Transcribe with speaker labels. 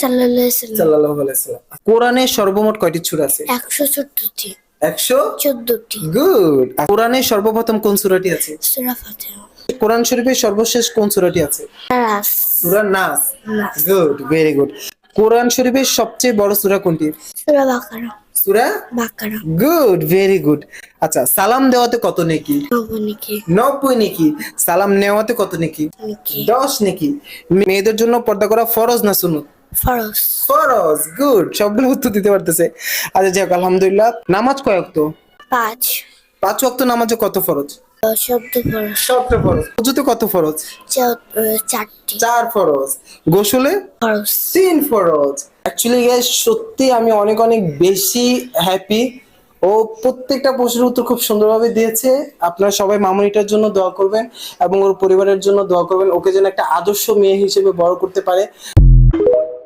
Speaker 1: সাল্লাল্লাহু আলাইহি সাল্লাম।
Speaker 2: সাল্লাল্লাহু আলাইহি সাল্লাম। কোরআনে সর্বমোট কয়টি সূরা আছে?
Speaker 1: 114টি।
Speaker 2: 114টি।
Speaker 1: 14টি।
Speaker 2: গুড। কোরআনে সর্বপ্রথম কোন সূরাটি আছে?
Speaker 1: সূরা ফাতিহা।
Speaker 2: কোরআন শরীফের সর্বশেষ কোন সূরাটি আছে?
Speaker 1: নাস।
Speaker 2: সূরা নাস।
Speaker 1: নাস।
Speaker 2: Good, very good. কোরআন শরীফের সবচেয়ে বড় সূরা কোনটি?
Speaker 1: সূরা বাকারা।
Speaker 2: সূরা
Speaker 1: বাকারা।
Speaker 2: Good, very good. আচ্ছা, সালাম দেওয়াতে কত নেকি?
Speaker 1: নবনীকে।
Speaker 2: 90 নেকি। সালাম নেওয়াতে কত নেকি?
Speaker 1: নেকি।
Speaker 2: 10 নেকি। মেয়েদের জন্য পর্দা করা ফরজ না সুন্নত?
Speaker 1: ফরজ।
Speaker 2: ফরজ। গুড, সবগুলো উত্তর দিতে পারতেছে। আচ্ছা যাক, আলহামদুলিল্লাহ। নামাজ কয় ওয়াক্ত?
Speaker 1: 5।
Speaker 2: 5 ওয়াক্ত নামাজে কত ফরজ?
Speaker 1: শব্দ ফরজ।
Speaker 2: 17 ফরজ। ওযুতে কত ফরজ?
Speaker 1: 4টি।
Speaker 2: 4 ফরজ। গোসলে
Speaker 1: ফরজ।
Speaker 2: 3 ফরজ। অ্যাকচুয়ালি গাইস, সত্যি আমি অনেক অনেক বেশি হ্যাপি। ও প্রত্যেকটা প্রশ্নের উত্তর খুব সুন্দরভাবে দিয়েছে। আপনারা সবাই মামুনিটার জন্য দোয়া করবেন এবং ওর পরিবারের জন্য দোয়া করবেন, ওকে যেন একটা আদর্শ মেয়ে হিসেবে বড় করতে পারে।